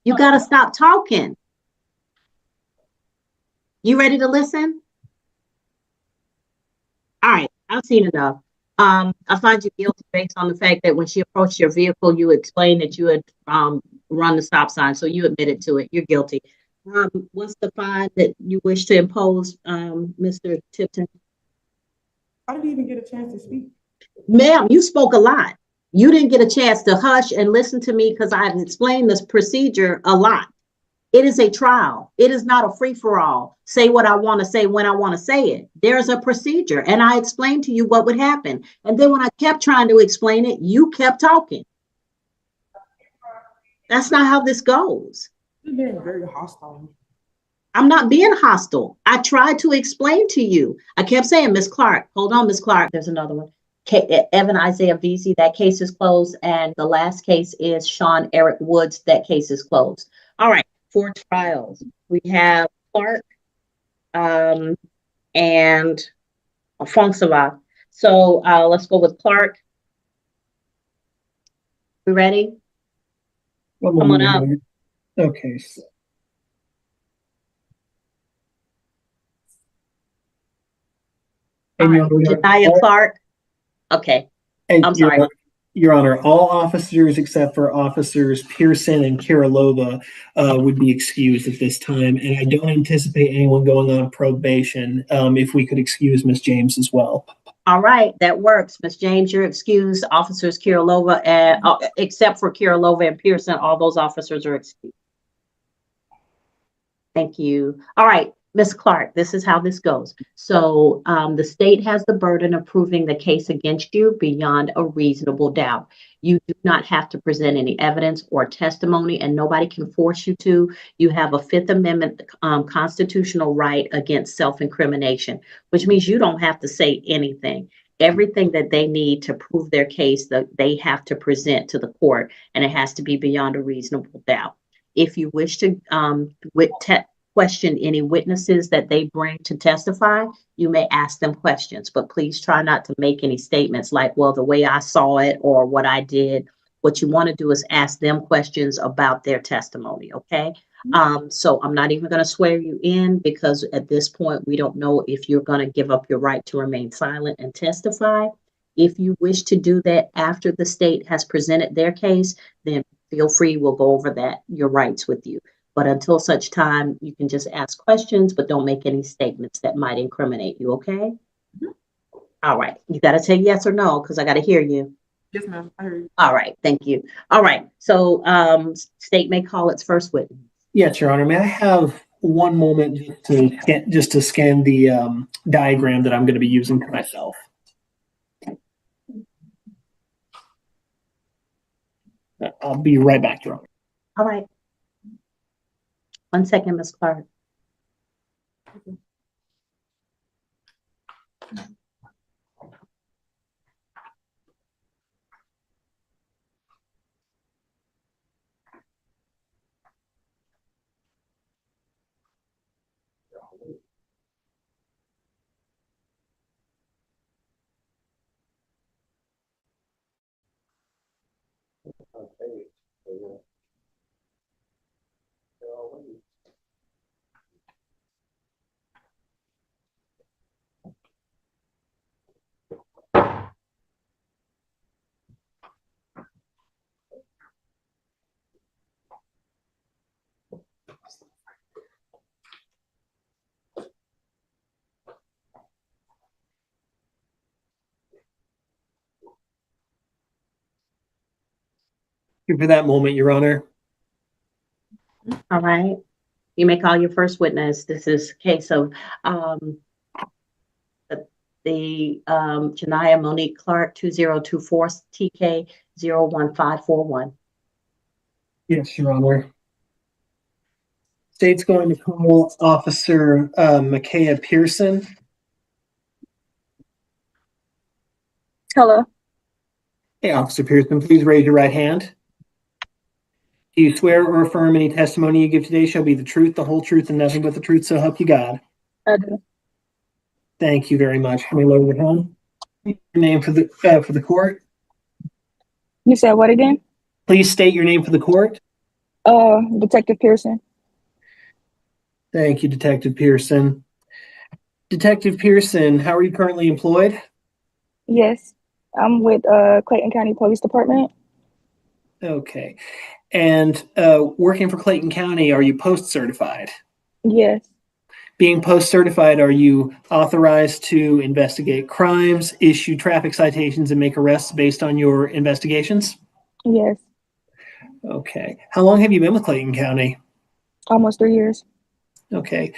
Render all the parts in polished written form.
You got to stop talking. You ready to listen? All right, I've seen enough. I find you guilty based on the fact that when she approached your vehicle, you explained that you had run the stop sign, so you admitted to it. You're guilty. What's the fine that you wish to impose, Mr. Tipton? I didn't even get a chance to speak. Ma'am, you spoke a lot. You didn't get a chance to hush and listen to me because I've explained this procedure a lot. It is a trial. It is not a free-for-all. Say what I want to say when I want to say it. There's a procedure, and I explained to you what would happen. And then when I kept trying to explain it, you kept talking. That's not how this goes. You're being very hostile. I'm not being hostile. I tried to explain to you. I kept saying, Miss Clark, hold on, Miss Clark. There's another one. Evan Isaiah Vesey, that case is closed. And the last case is Sean Eric Woods. That case is closed. All right. 4 trials. We have Clark and Fonsava. So let's go with Clark. We ready? Come on up. Okay. Janiyah Clark. Okay. I'm sorry. Your Honor, all officers except for officers Pearson and Kirilova would be excused at this time, and I don't anticipate anyone going on probation. If we could excuse Ms. James as well. All right, that works. Ms. James, you're excused. Officers Kirilova, and except for Kirilova and Pearson, all those officers are excused. Thank you. All right. Ms. Clark, this is how this goes. So the state has the burden of proving the case against you beyond a reasonable doubt. You do not have to present any evidence or testimony, and nobody can force you to. You have a Fifth Amendment constitutional right against self-incrimination, which means you don't have to say anything. Everything that they need to prove their case, that they have to present to the court, and it has to be beyond a reasonable doubt. If you wish to question any witnesses that they bring to testify, you may ask them questions, but please try not to make any statements like, well, the way I saw it or what I did. What you want to do is ask them questions about their testimony, okay? So I'm not even going to swear you in because at this point, we don't know if you're going to give up your right to remain silent and testify. If you wish to do that after the state has presented their case, then feel free, we'll go over that, your rights with you. But until such time, you can just ask questions, but don't make any statements that might incriminate you, okay? Mm-hmm. All right. You got to say yes or no, because I got to hear you. Yes, ma'am. I heard you. All right. Thank you. All right. So state may call its first witness. Yes, Your Honor. May I have one moment just to scan the diagram that I'm going to be using for myself? I'll be right back, Your Honor. All right. 1 second, Ms. Clark. For that moment, Your Honor. All right. You may call your first witness. This is a case of Janiyah Monique Clark, 2024 TK 01541. Yes, Your Honor. State's going to call Officer Micaiah Pearson. Hello. Hey, Officer Pearson, please raise your right hand. Do you swear or affirm any testimony you give today shall be the truth, the whole truth, and nothing but the truth, so help you God? I do. Thank you very much. Can we lower your hand? Your name for the court. You said what again? Please state your name for the court. Detective Pearson. Thank you, Detective Pearson. Detective Pearson, how are you currently employed? Yes. I'm with Clayton County Police Department. Okay. And working for Clayton County, are you post certified? Yes. Being post certified, are you authorized to investigate crimes, issue traffic citations, and make arrests based on your investigations? Yes. Okay. How long have you been with Clayton County? Almost 3 years. Okay.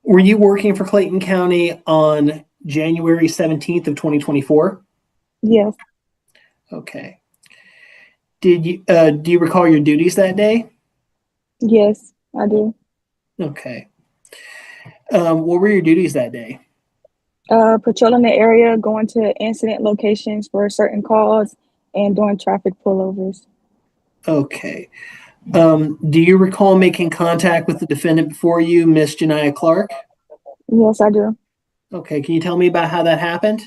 Were you working for Clayton County on January 17th of 2024? Yes. Okay. Do you recall your duties that day? Yes, I do. Okay. What were your duties that day? Patrolling the area, going to incident locations for certain calls, and doing traffic pullovers. Okay. Do you recall making contact with the defendant before you, Miss Janiyah Clark? Yes, I do. Okay. Can you tell me about how that happened?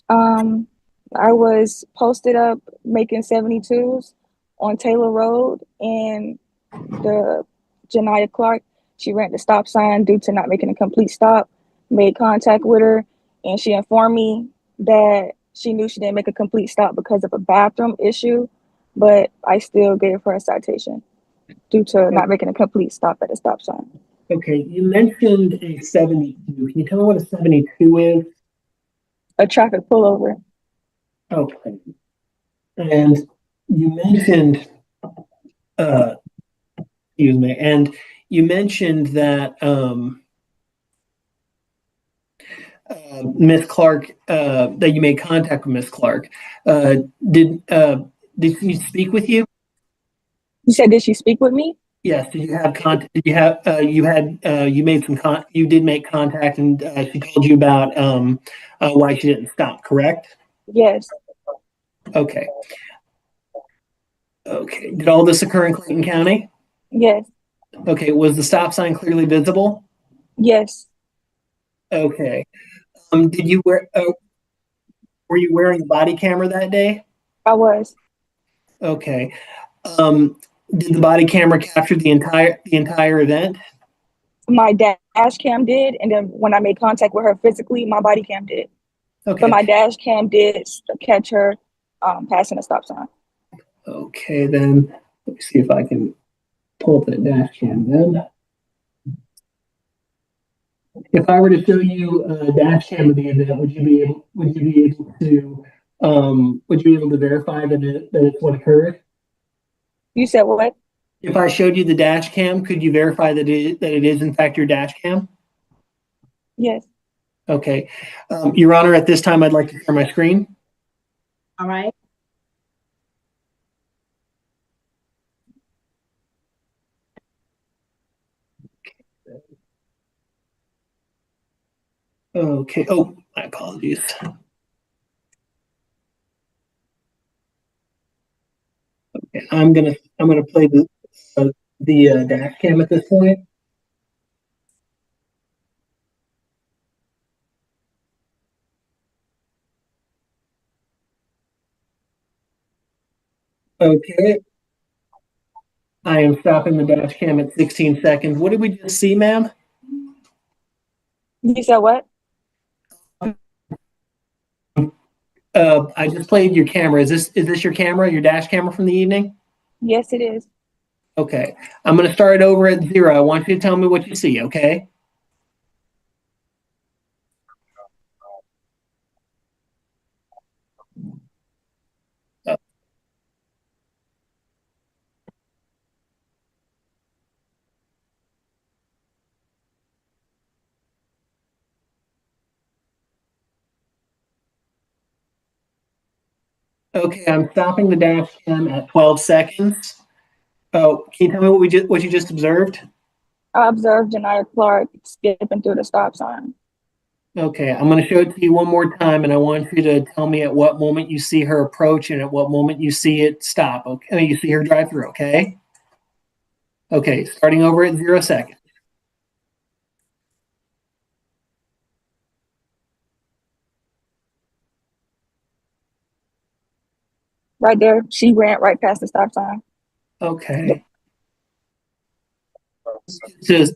Um, I was posted up making 72s on Taylor Road, and the Janiyah Clark, she ran the stop sign due to not making a complete stop, made contact with her, and she informed me that she knew she didn't make a complete stop because of a bathroom issue, but I still gave her a citation due to not making a complete stop at the stop sign. Okay. You mentioned a 72. Can you tell me what a 72 is? A traffic pullover. Okay. And you mentioned, uh, excuse me, and you mentioned that Miss Clark, that you made contact with Miss Clark. Uh, did did she speak with you? You said, did she speak with me? Yes. Did you have contact? Did you have you made you did make contact, and she told you about why she didn't stop, correct? Yes. Okay. Okay. Did all this occur in Clayton County? Yes. Okay. Was the stop sign clearly visible? Yes. Okay. Did you were you wearing a body camera that day? I was. Okay. Um, did the body camera capture the entire event? My dash cam did, and then when I made contact with her physically, my body cam did. But Okay. my dash cam did catch her passing a stop sign. Okay, then let me see if I can pull up that dash cam then. If I were to show you a dash cam of the event, would you be able to verify that it's what occurred? You said what? If I showed you the dash cam, could you verify that it is in fact your dash cam? Yes. Okay. Your Honor, at this time, I'd like to share my screen. All right. Okay. Oh, my apologies. Okay. I'm gonna play the dash cam at this point. Okay. I am stopping the dash cam at 16 seconds. What did we just see, ma'am? You said what? I just played your camera. Is this your camera, your dash camera from the evening? Yes, it is. Okay. I'm gonna start over at 0. I want you to tell me what you see, okay? Okay, I'm stopping the dash cam at 12 seconds. Oh, can you tell me what you just observed? I observed Janiyah Clark skipping through the stop sign. Okay, I'm going to show it to you one more time, and I want you to tell me at what moment you see her approach and at what moment you see it stop. Okay, you see her drive through. Okay. Okay, starting over at 0 seconds. Right there, she ran right past the stop sign. Okay. Just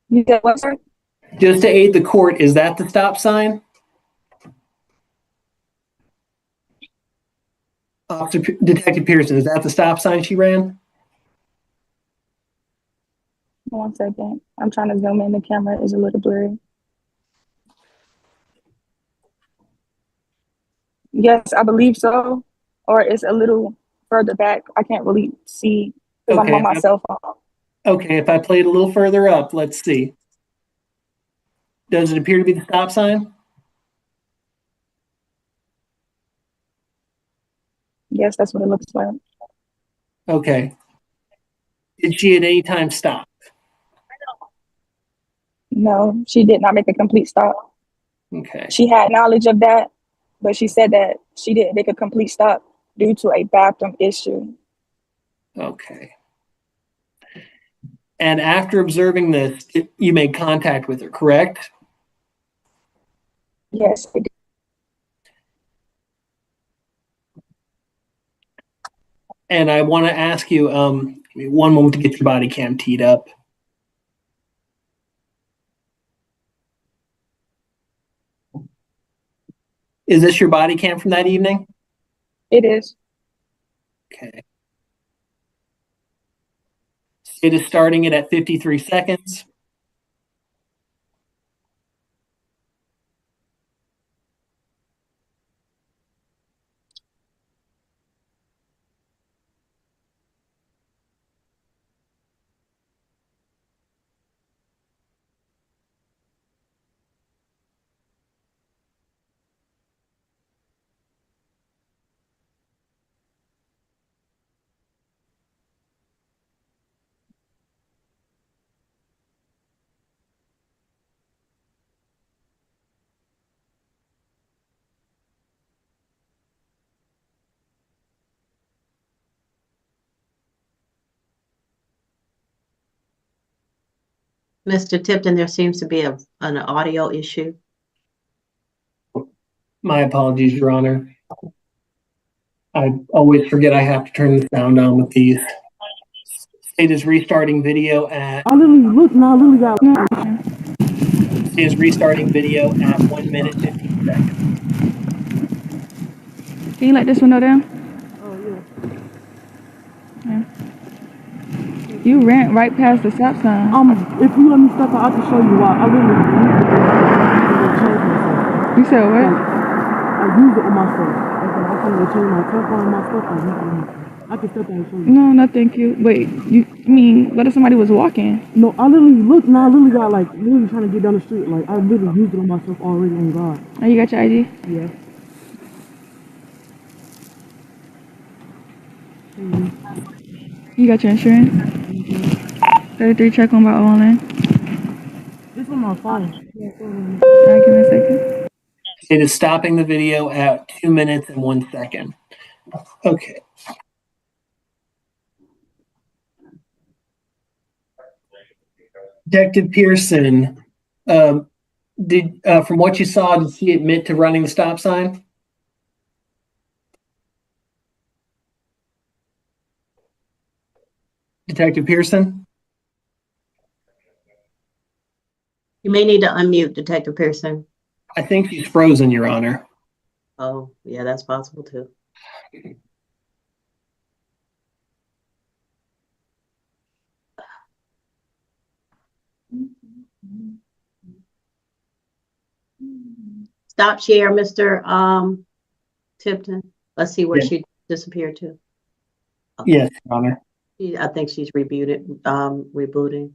You said what, sir? just to aid the court, is that the stop sign? Detective Pearson, is that the stop sign she ran? 1 second. I'm trying to zoom in. The camera is a little blurry. Yes, I believe so. Or it's a little further back. I can't really see because I'm Okay, on my cell phone. okay, if I play it a little further up, let's see. Does it appear to be the stop sign? Yes, that's what it looks like. Okay. Did she at any time stop? No, she did not make a complete stop. Okay. She had knowledge of that, but she said that she didn't make a complete stop due to a bathroom issue. Okay. And after observing this, you made contact with her, correct? Yes, it did. And I want to ask you, give me one moment to get your body cam teed up. Is this your body cam from that evening? It is. Okay. It is starting it at 53 seconds. Mr. Tipton, there seems to be an audio issue. My apologies, Your Honor. I always forget I have to turn the sound on with these. It is restarting video at. I literally look now. I literally got. It is restarting video at 1 minute 15 seconds. Can you let this window down? Oh Yeah. You ran right past the stop sign. yeah. If you let me step out, I can show you why. I literally changed myself. You said what? I used it on myself. I can't change my tempo on my stuff. I used it on myself. I can step out and show you. No, thank you. Wait, you mean what if somebody was walking? No, I literally look now. I literally got like literally trying to get down the street. Like I literally used it on myself already. On God. Oh, you got your ID? Yeah. You got your insurance? 33 check on by online. This on my phone. Alright, give me a second. It is stopping the video at 2 minutes and 1 second. Okay. Detective Pearson, from what you saw, did he admit to running the stop sign? Detective Pearson? You may need to unmute Detective Pearson. I think he's frozen, Your Honor. Oh, yeah, that's possible too. Stop share, Mr. Tipton. Let's see where Yeah. she disappeared to. Yes, Your Honor. I think she's rebooting.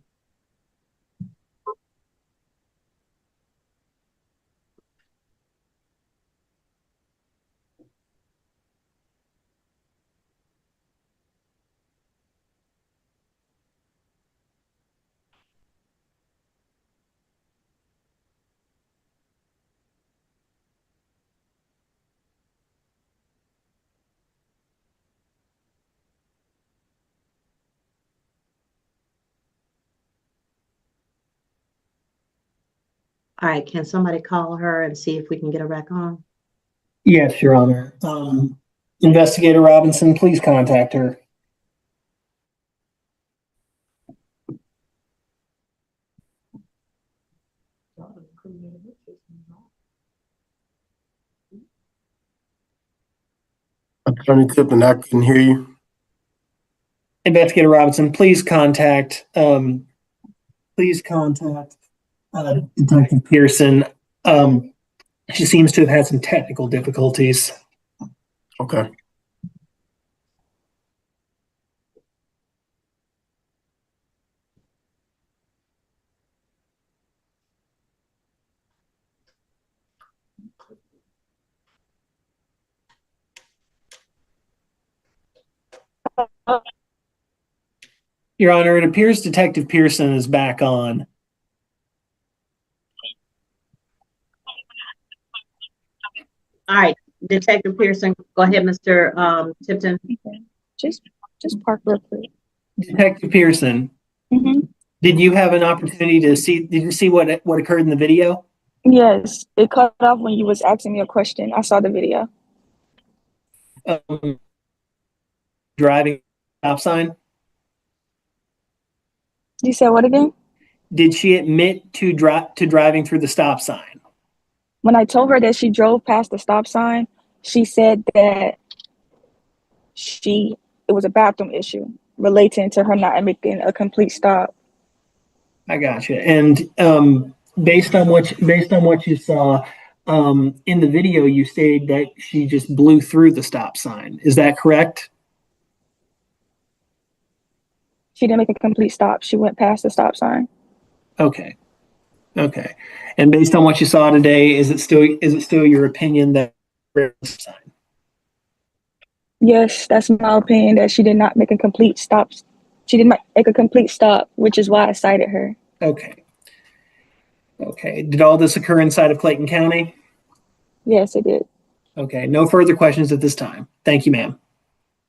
All right, can somebody call her and see if we can get her back on? Yes, Your Honor. Investigator Robinson, please contact her. Attorney Tipton, I couldn't hear you. Investigator Robinson, please contact Detective Pearson. She seems to have had some technical difficulties. Okay. Your Honor, it appears Detective Pearson is back on. All right, Detective Pearson, go ahead, Mr. Tipton. Just park real quick. Detective Pearson, Mm-hmm. did you have an opportunity to see, did you see what occurred in the video? Yes, it cut off when you was asking me a question. I saw the video. Driving stop sign? You said what again? Did she admit to driving through the stop sign? When I told her that she drove past the stop sign, she said that it was a bathroom issue relating to her not making a complete stop. I got you. And based on what you saw in the video, you stated that she just blew through the stop sign. Is that correct? She didn't make a complete stop. She went past the stop sign. Okay. Okay. And based on what you saw today, is it still your opinion that sign? Yes, that's my opinion, that she did not make a complete stop. She did not make a complete stop, which is why I cited her. Okay. Okay. Did all this occur inside of Clayton County? Yes, it did. Okay. No further questions at this time. Thank you, ma'am.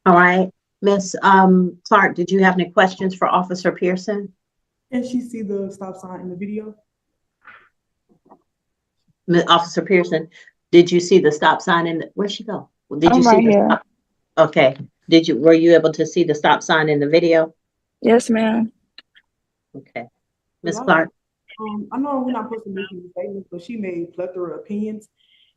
All right, Miss Clark, did you have any questions for Officer Pearson? Can she see the stop sign in the video? Officer Pearson, did you see the stop sign in where'd she go? Did you I'm see right here. Okay. Were you able to see the stop sign in the video? Yes, ma'am. Okay. Miss Clark? I know we're not supposed to make any statements, but she made plethora of opinions.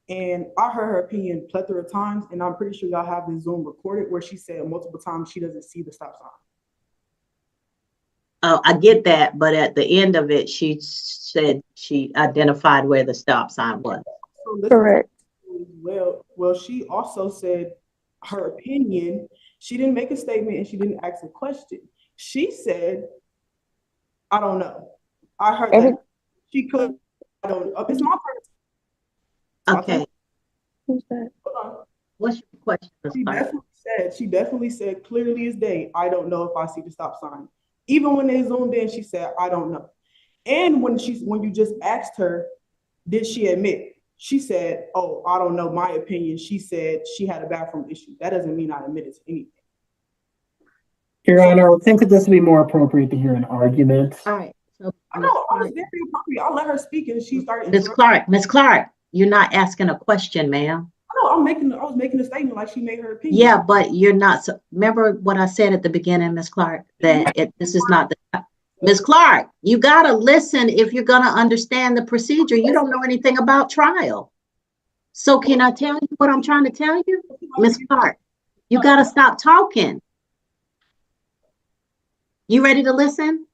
And I heard her opinion plethora of times, and I'm pretty sure y'all have this Zoom recorded where she said multiple times she doesn't see the stop sign. Oh, I get that, but at the end of it, she said she identified where the stop sign was. So Correct. Well, she also said her opinion. She didn't make a statement and she didn't ask a question. She said, I don't know. I heard that she could, I don't know. It's my turn. Okay. Who's that? Hold on. What's your question, Ms. Clark? She definitely said clearly as day, I don't know if I see the stop sign. Even when they zoomed in, she said, I don't know. And when you just asked her, did she admit? She said, oh, I don't know, my opinion. She said she had a bathroom issue. That doesn't mean I admitted to anything. Your Honor, I think that this would be more appropriate to hear an argument. All right. So, I know, I was very appropriate. I'll let her speak and she started. Miss Clark, you're not asking a question, ma'am. No, I was making a statement like she made her opinion. Yeah, but you're not. Remember what I said at the beginning, Miss Clark, that this is not the. Miss Clark, you gotta listen if you're gonna understand the procedure. You don't know anything about trial. So can I tell you what I'm trying to tell you? Miss Clark, you gotta stop talking. You ready to listen?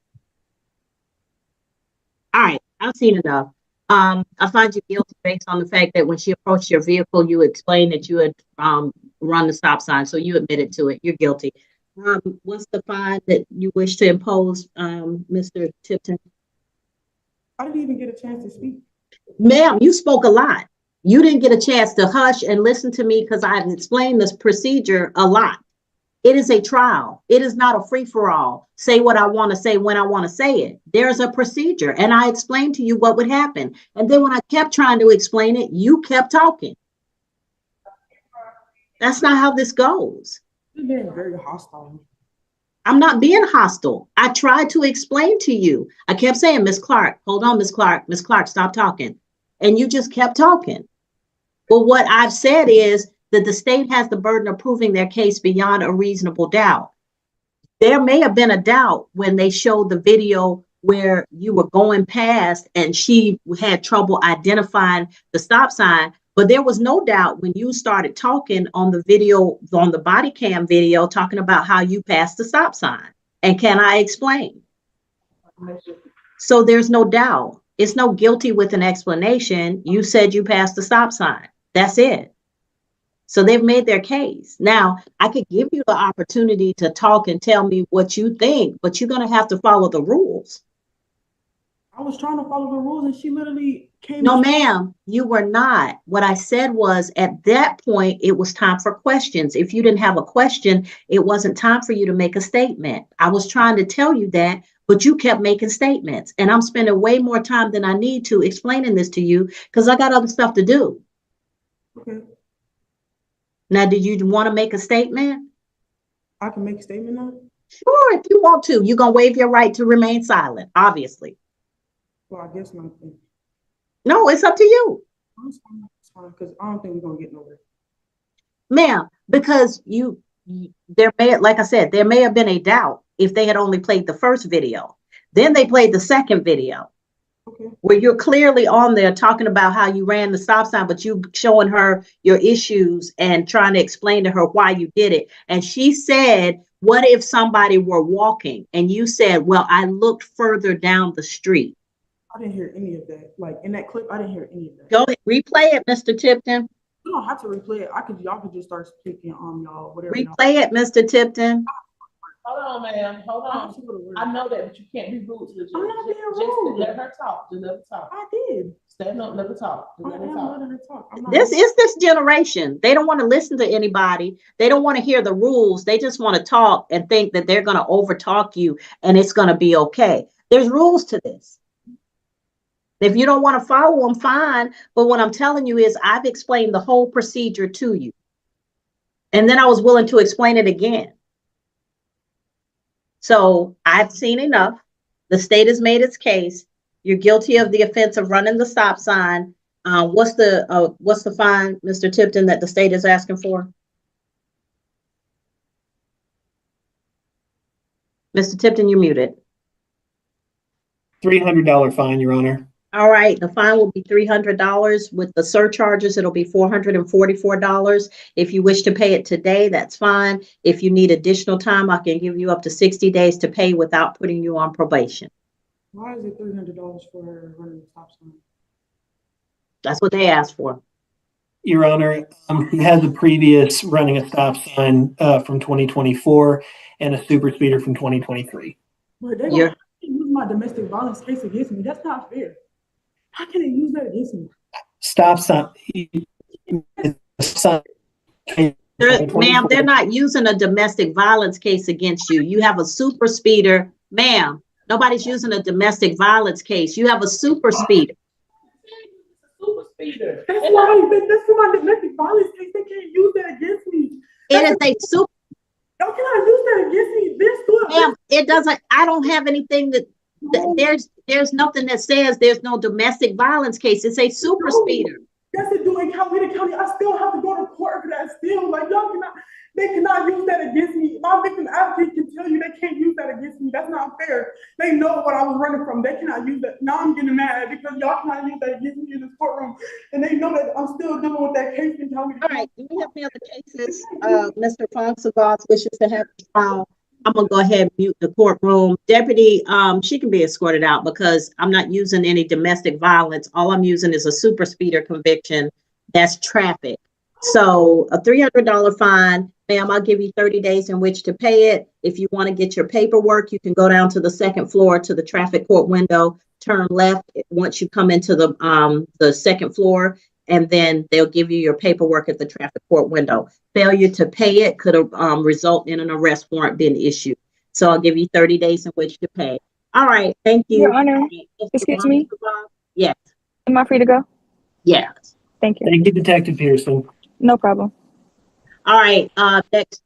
All right, I've seen enough. I find you guilty based on the fact that when she approached your vehicle, you explained that you had run the stop sign, so you admitted to it. You're guilty. What's the fine that you wish to impose, Mr. Tipton? I didn't even get a chance to speak. Ma'am, you spoke a lot. You didn't get a chance to hush and listen to me because I've explained this procedure a lot. It is a trial. It is not a free-for-all. Say what I want to say when I want to say it. There's a procedure, and I explained to you what would happen. And then when I kept trying to explain it, you kept talking. That's not how this goes. You're being very hostile. I'm not being hostile. I tried to explain to you. I kept saying, Miss Clark, hold on, Miss Clark. Miss Clark, stop talking. And you just kept talking. Well, what I've said is that the state has the burden of proving their case beyond a reasonable doubt. There may have been a doubt when they showed the video where you were going past and she had trouble identifying the stop sign, but there was no doubt when you started talking on the video, on the body cam video, talking about how you passed the stop sign. And can I explain? So there's no doubt. It's no guilty with an explanation. You said you passed the stop sign. That's it. So they've made their case. Now, I could give you the opportunity to talk and tell me what you think, but you're going to have to follow the rules. I was trying to follow the rules and she literally came. No, ma'am, you were not. What I said was at that point, it was time for questions. If you didn't have a question, it wasn't time for you to make a statement. I was trying to tell you that, but you kept making statements. And I'm spending way more time than I need to explaining this to you because I got other stuff to do. Okay. Now, do you want to make a statement? I can make a statement now? Sure, if you want to. You're going to waive your right to remain silent, obviously. Well, I guess not. No, it's up to you. It's fine, because I don't think we're going to get nowhere. Ma'am, because like I said, there may have been a doubt if they had only played the first video. Then they played the second video. Okay. Where you're clearly on there talking about how you ran the stop sign, but you showing her your issues and trying to explain to her why you did it. And she said, what if somebody were walking? And you said, well, I looked further down the street. I didn't hear any of that. Like in that clip, I didn't hear any of that. Go ahead, replay it, Mr. Tipton. You don't have to replay it. Y'all could just start speaking on y'all, whatever. Replay it, Mr. Tipton. Hold on, ma'am. Hold on. I know that, but you can't be rude to the judge. I'm not being Just rude. let her talk. Just let her talk. I did. Stand up, let her talk. Just I let her am talk. letting her talk. I'm not This is this generation. They don't want to listen to anybody. They don't want to hear the rules. They just want to talk and think that they're going to overtalk you and it's going to be okay. There's rules to this. If you don't want to follow them, fine. But what I'm telling you is I've explained the whole procedure to you. And then I was willing to explain it again. So I've seen enough. The state has made its case. You're guilty of the offense of running the stop sign. What's the fine, Mr. Tipton, that the state is asking for? Mr. Tipton, you're muted. $300 fine, Your Honor. All right, the fine will be $300. With the surcharges, it'll be $444. If you wish to pay it today, that's fine. If you need additional time, I can give you up to 60 days to pay without putting you on probation. Why is it $300 for running the stop sign? That's what they asked for. Your Honor, he had the previous running a stop sign from 2024 and a super speeder from 2023. But they don't use my domestic violence case against me. That's not fair. How can they use that against me? Stop sign. Ma'am, they're not using a domestic violence case against you. You have a super speeder. Ma'am, nobody's using a domestic violence case. You have a super speeder. Super speeder. That's why. That's for my domestic violence case. They can't use that against me. It is a super. Y'all cannot use that against me. Ma'am, it doesn't. I don't have anything that. There's nothing that says there's no domestic violence case. It's a super speeder. Yes, it do in County. I still have to go to court for that still. Like y'all cannot, they cannot use that against me. My victim advocate can tell you they can't use that against me. That's not fair. They know what I was running from. They cannot use that. Now I'm getting mad because y'all cannot use that against me in this courtroom. And they know that I'm still dealing with that case in County. All right, do we have any other cases? Mr. Fonseca wishes to have a trial. I'm gonna go ahead and mute the courtroom. Deputy, she can be escorted out because I'm not using any domestic violence. All I'm using is a super speeder conviction. That's traffic. So a $300 fine, ma'am, I'll give you 30 days in which to pay it. If you want to get your paperwork, you can go down to the second floor to the traffic court window, turn left once you come into the second floor, and then they'll give you your paperwork at the traffic court window. Failure to pay it could result in an arrest warrant being issued. So I'll give you 30 days in which to pay. All right, thank you. Your Honor, excuse me? Yes. Am I free to go? Yes. Thank you. Thank you, Detective Pearson. No problem. All right, next